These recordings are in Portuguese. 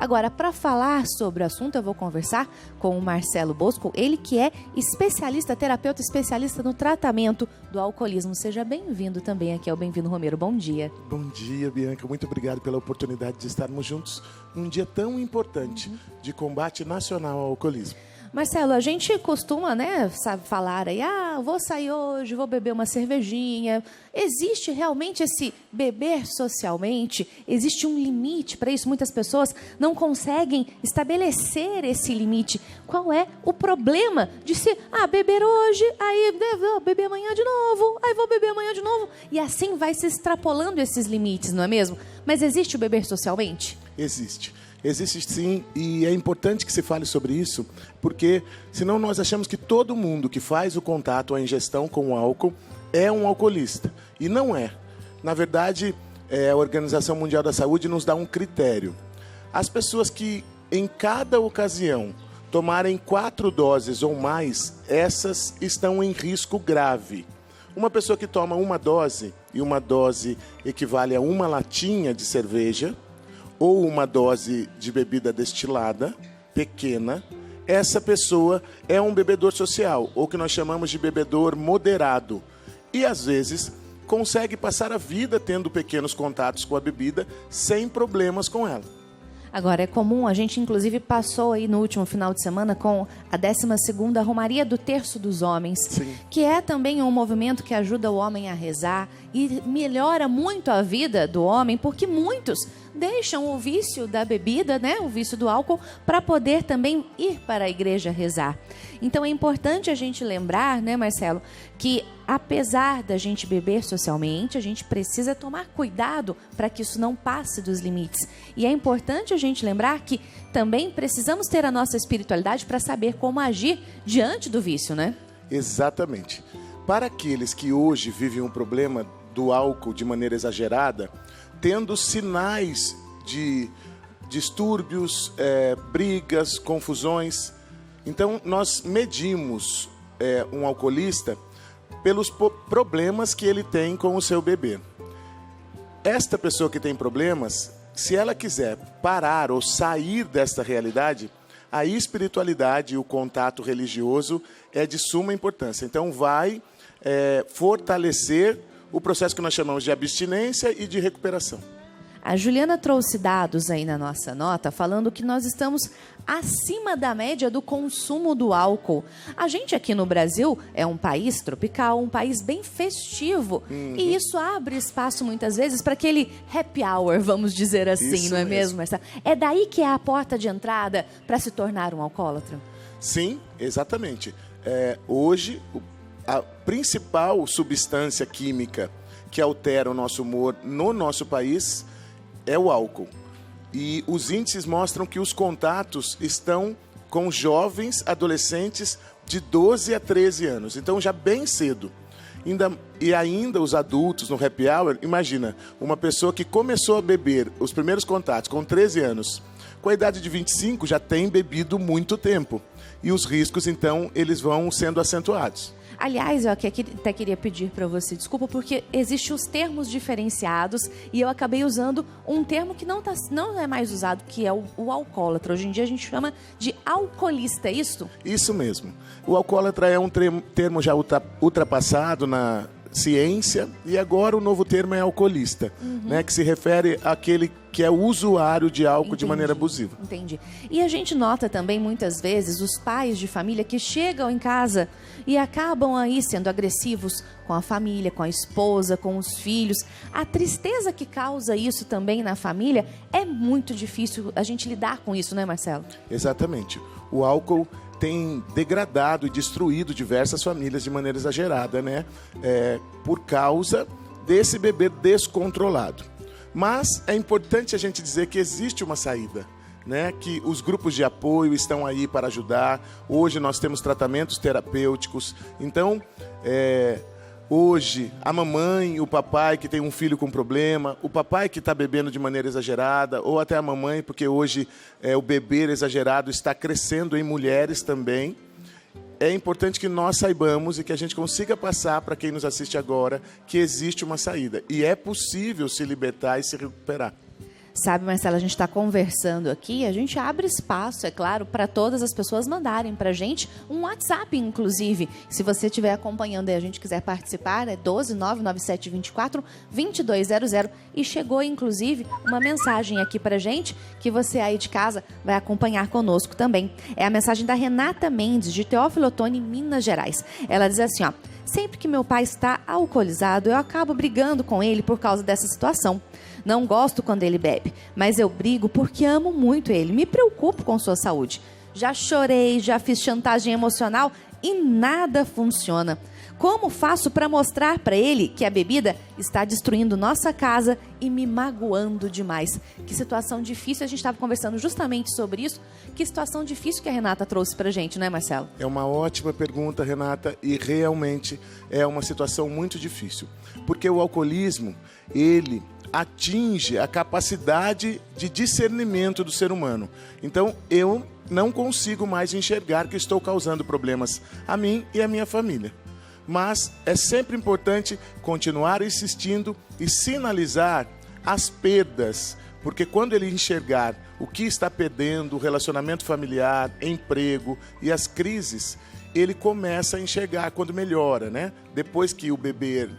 Agora, para falar sobre o assunto, eu vou conversar com o Marcelo Bosco, ele que é especialista, terapeuta especialista no tratamento do alcoolismo. Seja bem-vindo também aqui ao Bem-vindo Romero. Bom dia. Bom dia, Bianca. Muito obrigado pela oportunidade de estarmos juntos num dia tão importante de combate nacional ao alcoolismo. Marcelo, a gente costuma, falar aí, vou sair hoje, vou beber uma cervejinha. Existe realmente esse beber socialmente? Existe um limite para isso? Muitas pessoas não conseguem estabelecer esse limite. Qual é o problema de se, beber hoje, aí vou beber amanhã de novo, aí vou beber amanhã de novo. E assim vai se extrapolando esses limites, não é mesmo? Mas existe o beber socialmente? Existe. Existe sim, e é importante que se fale sobre isso, porque senão nós achamos que todo mundo que faz o contato, a ingestão com o álcool, é um alcoolista. E não é. Na verdade, a Organização Mundial da Saúde nos dá um critério. As pessoas que, em cada ocasião, tomarem 4 doses ou mais, essas estão em risco grave. Uma pessoa que toma uma dose, e uma dose equivale a uma latinha de cerveja, ou uma dose de bebida destilada, pequena, essa pessoa é um bebedor social, ou que nós chamamos de bebedor moderado. E, às vezes, consegue passar a vida tendo pequenos contatos com a bebida, sem problemas com ela. Agora, é comum, a gente inclusive passou aí no último final de semana com a 12ª Romaria do Terço dos Homens, Sim. Que é também um movimento que ajuda o homem a rezar e melhora muito a vida do homem, porque muitos deixam o vício da bebida, o vício do álcool, para poder também ir para a igreja rezar. Então é importante a gente lembrar, Marcelo, que apesar da gente beber socialmente, a gente precisa tomar cuidado para que isso não passe dos limites. E é importante a gente lembrar que também precisamos ter a nossa espiritualidade para saber como agir diante do vício, Exatamente. Para aqueles que hoje vivem um problema do álcool de maneira exagerada, tendo sinais de distúrbios, brigas, confusões. Então, nós medimos um alcoolista pelos problemas que ele tem com o seu beber. Esta pessoa que tem problemas, se ela quiser parar ou sair desta realidade, a espiritualidade e o contato religioso é de suma importância. Então, vai fortalecer o processo que nós chamamos de abstinência e de recuperação. A Juliana trouxe dados aí na nossa nota, falando que nós estamos acima da média do consumo do álcool. A gente aqui no Brasil é um país tropical, um país bem festivo. E isso abre espaço, muitas vezes, para aquele happy hour, vamos dizer assim, Isso não é mesmo, Marcelo? É daí que é a porta de entrada para se tornar um alcoólatra? Sim, exatamente. Hoje, a principal substância química que altera o nosso humor no nosso país é o álcool. E os índices mostram que os contatos estão com jovens adolescentes de 12 a 13 anos. Então, já bem cedo. Ainda os adultos no happy hour, imagina, uma pessoa que começou a beber os primeiros contatos com 13 anos, com a idade de 25 já tem bebido muito tempo. E os riscos, então, eles vão sendo acentuados. Aliás, eu até queria pedir para você desculpa, porque existem os termos diferenciados e eu acabei usando um termo que não é mais usado, que é o alcoólatra. Hoje em dia a gente chama de alcoolista, é isso? Isso mesmo. O alcoólatra é um termo já ultrapassado na ciência e agora o novo termo é alcoolista, que se refere àquele que é usuário de álcool de maneira abusiva. Entendi. E a gente nota também, muitas vezes, os pais de família que chegam em casa e acabam aí sendo agressivos com a família, com a esposa, com os filhos. A tristeza que causa isso também na família é muito difícil a gente lidar com isso, Marcelo? Exatamente. O álcool tem degradado e destruído diversas famílias de maneira exagerada, por causa desse beber descontrolado. Mas é importante a gente dizer que existe uma saída, que os grupos de apoio estão aí para ajudar. Hoje nós temos tratamentos terapêuticos. Então, hoje, a mamãe, o papai que tem um filho com problema, o papai que está bebendo de maneira exagerada, ou até a mamãe, porque hoje o beber exagerado está crescendo em mulheres também. É importante que nós saibamos e que a gente consiga passar para quem nos assiste agora que existe uma saída. E é possível se libertar e se recuperar. Sabe, Marcela, a gente está conversando aqui, a gente abre espaço, é claro, para todas as pessoas mandarem para a gente um WhatsApp, inclusive. Se você estiver acompanhando e a gente quiser participar, é 12997242200. E chegou, inclusive, uma mensagem aqui para a gente, que você aí de casa vai acompanhar conosco também. É a mensagem da Renata Mendes, de Teófilo Otoni, Minas Gerais. Ela diz assim, ó: sempre que meu pai está alcoolizado, eu acabo brigando com ele por causa dessa situação. Não gosto quando ele bebe, mas eu brigo porque amo muito ele. Me preocupo com sua saúde. Já chorei, já fiz chantagem emocional e nada funciona. Como faço para mostrar para ele que a bebida está destruindo nossa casa e me magoando demais? Que situação difícil, a gente estava conversando justamente sobre isso. Que situação difícil que a Renata trouxe para a gente, né, Marcelo? É uma ótima pergunta, Renata, e realmente é uma situação muito difícil. Porque o alcoolismo, ele atinge a capacidade de discernimento do ser humano. Então, eu não consigo mais enxergar que estou causando problemas a mim e à minha família. Mas é sempre importante continuar insistindo e sinalizar as perdas, porque quando ele enxergar o que está perdendo, o relacionamento familiar, emprego e as crises, ele começa a enxergar quando melhora, né? Depois que o beber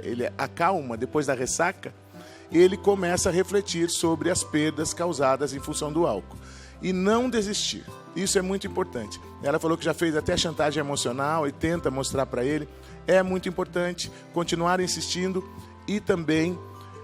ele acalma, depois da ressaca, ele começa a refletir sobre as perdas causadas em função do álcool. E não desistir. Isso é muito importante. Ela falou que já fez até chantagem emocional e tenta mostrar para ele. É muito importante continuar insistindo e também,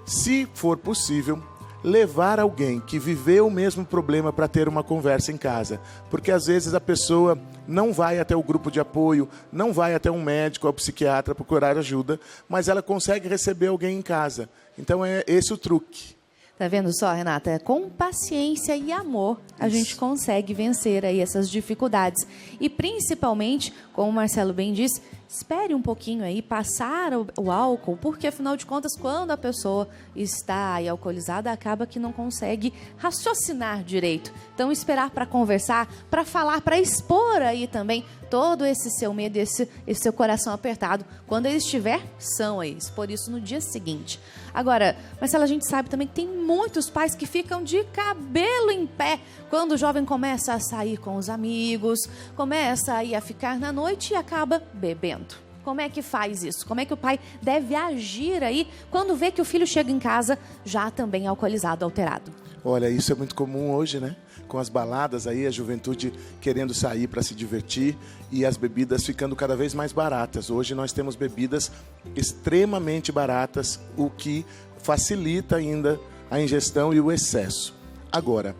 se for possível, levar alguém que viveu o mesmo problema para ter uma conversa em casa. Porque às vezes a pessoa não vai até o grupo de apoio, não vai até um médico ou psiquiatra procurar ajuda, mas ela consegue receber alguém em casa. Então é esse o truque. Tá vendo só, Renata? Com paciência e amor, a gente consegue vencer aí essas dificuldades. E principalmente, como o Marcelo bem disse, espere um pouquinho aí, passar o álcool, porque afinal de contas, quando a pessoa está aí alcoolizada, acaba que não consegue raciocinar direito. Então, esperar para conversar, para falar, para expor aí também todo esse seu medo, esse seu coração apertado, quando ele estiver são aí, expor isso no dia seguinte. Agora, Marcela, a gente sabe também que tem muitos pais que ficam de cabelo em pé quando o jovem começa a sair com os amigos, começa aí a ficar na noite e acaba bebendo. Como é que faz isso? Como é que o pai deve agir aí quando vê que o filho chega em casa já também alcoolizado, alterado? Olha, isso é muito comum hoje, né? Com as baladas aí, a juventude querendo sair para se divertir e as bebidas ficando cada vez mais baratas. Hoje nós temos bebidas extremamente baratas, o que facilita ainda a ingestão e o excesso. Agora,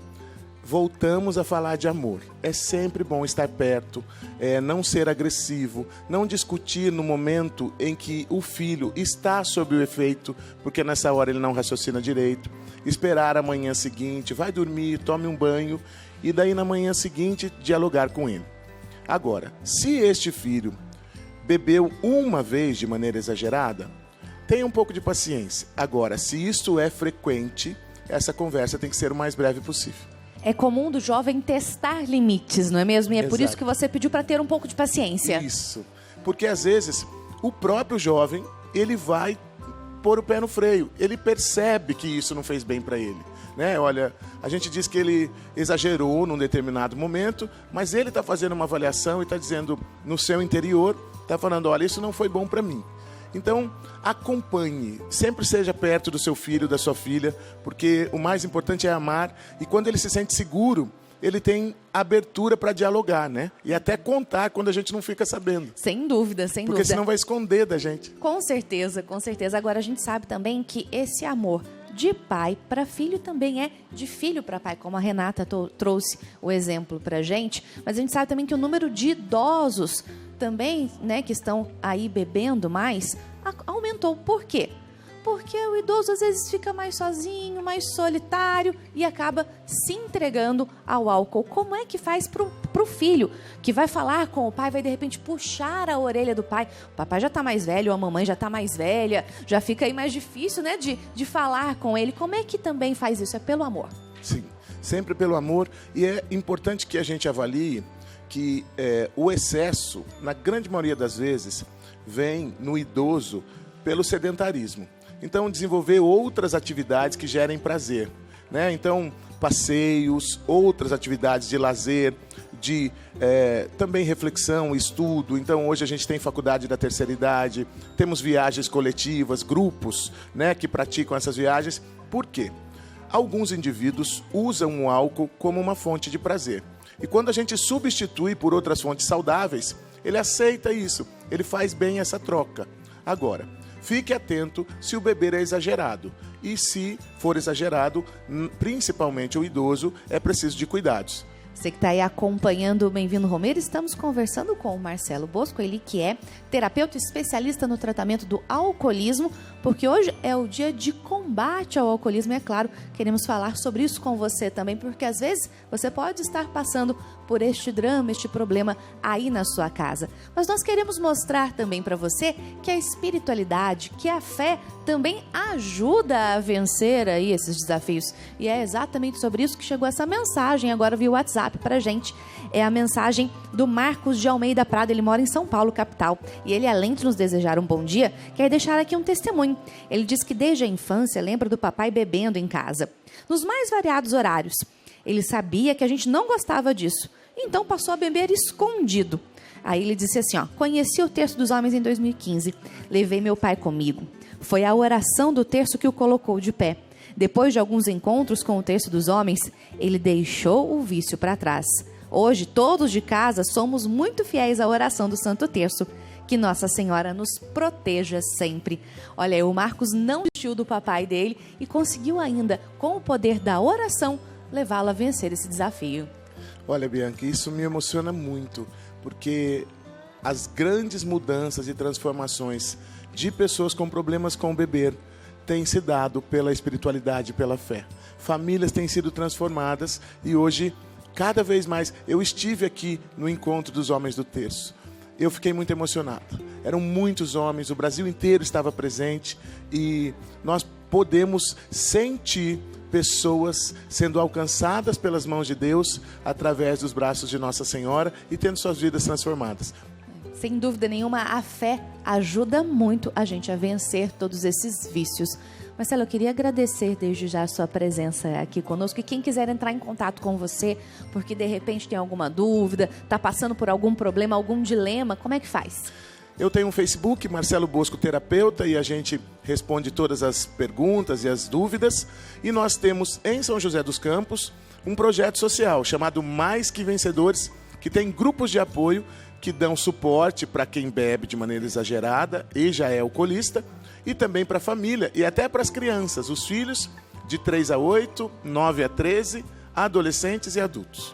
voltamos a falar de amor. É sempre bom estar perto, não ser agressivo, não discutir no momento em que o filho está sob o efeito, porque nessa hora ele não raciocina direito. Esperar a manhã seguinte, vai dormir, tome um banho e daí na manhã seguinte dialogar com ele. Agora, se este filho bebeu uma vez de maneira exagerada, tenha um pouco de paciência. Agora, se isto é frequente, essa conversa tem que ser o mais breve possível. É comum do jovem testar limites, não é mesmo? E é por isso que você pediu para ter um pouco de paciência. Isso, porque às vezes o próprio jovem, ele vai pôr o pé no freio. Ele percebe que isso não fez bem para ele, né? Olha, a gente diz que ele exagerou num determinado momento, mas ele está fazendo uma avaliação e está dizendo no seu interior, está falando, olha, isso não foi bom para mim. Então, acompanhe, sempre seja perto do seu filho, da sua filha, porque o mais importante é amar, e quando ele se sente seguro, ele tem abertura para dialogar, né? E até contar quando a gente não fica sabendo. Sem dúvida, sem dúvida. Porque senão vai esconder da gente. Com certeza, com certeza. Agora, a gente sabe também que esse amor de pai para filho também é de filho para pai, como a Renata trouxe o exemplo para a gente. Mas a gente sabe também que o número de idosos também, né, que estão aí bebendo mais, aumentou. Por quê? Porque o idoso às vezes fica mais sozinho, mais solitário e acaba se entregando ao álcool. Como é que faz pro filho que vai falar com o pai, vai de repente puxar a orelha do pai? O papai já está mais velho, a mamãe já está mais velha, já fica aí mais difícil, né, de falar com ele. Como é que também faz isso? É pelo amor. Sim, sempre pelo amor. E é importante que a gente avalie que o excesso, na grande maioria das vezes, vem no idoso pelo sedentarismo. Então, desenvolver outras atividades que gerem prazer. né? Então, passeios, outras atividades de lazer, de também reflexão, estudo. Então, hoje a gente tem faculdade da terceira idade, temos viagens coletivas, grupos, né, que praticam essas viagens. Por quê? Alguns indivíduos usam o álcool como uma fonte de prazer. E quando a gente substitui por outras fontes saudáveis, ele aceita isso, ele faz bem essa troca. Agora, fique atento se o beber é exagerado. E se for exagerado, principalmente o idoso, é preciso de cuidados. Você que está aí acompanhando o Bem-vindo Romero, estamos conversando com o Marcelo Bosco, ele que é terapeuta especialista no tratamento do alcoolismo, porque hoje é o dia de combate ao alcoolismo e, é claro, queremos falar sobre isso com você também, porque às vezes você pode estar passando por este drama, este problema aí na sua casa. Mas nós queremos mostrar também para você que a espiritualidade, que a fé também ajuda a vencer aí esses desafios. E é exatamente sobre isso que chegou essa mensagem agora via WhatsApp pra gente. É a mensagem do Marcos de Almeida Prado, ele mora em São Paulo, capital. E ele, além de nos desejar um bom dia, quer deixar aqui um testemunho. Ele diz que desde a infância lembra do papai bebendo em casa, nos mais variados horários. Ele sabia que a gente não gostava disso, então passou a beber escondido. Aí ele disse assim, conheci o Terço dos Homens em 2015, levei meu pai comigo. Foi a oração do terço que o colocou de pé. Depois de alguns encontros com o Terço dos Homens, ele deixou o vício para trás. Hoje, todos de casa somos muito fiéis à oração do Santo Terço. Que Nossa Senhora nos proteja sempre. Olha, o Marcos não desistiu do papai dele e conseguiu ainda, com o poder da oração, levá-lo a vencer esse desafio. Olha, Bianca, isso me emociona muito, porque as grandes mudanças e transformações de pessoas com problemas com o beber têm se dado pela espiritualidade e pela fé. Famílias têm sido transformadas e hoje, cada vez mais, eu estive aqui no encontro dos homens do terço. Eu fiquei muito emocionado. Eram muitos homens, o Brasil inteiro estava presente e nós podemos sentir pessoas sendo alcançadas pelas mãos de Deus através dos braços de Nossa Senhora e tendo suas vidas transformadas. Sem dúvida nenhuma, a fé ajuda muito a gente a vencer todos esses vícios. Marcelo, eu queria agradecer desde já a sua presença aqui conosco. E quem quiser entrar em contato com você, porque de repente tem alguma dúvida, está passando por algum problema, algum dilema, como é que faz? Eu tenho um Facebook, Marcelo Bosco Terapeuta, e a gente responde todas as perguntas e as dúvidas. E nós temos em São José dos Campos um projeto social chamado Mais Que Vencedores, que tem grupos de apoio que dão suporte para quem bebe de maneira exagerada e já é alcoolista, e também para a família e até para as crianças, os filhos de 3 a 8, 9 a 13, adolescentes e adultos.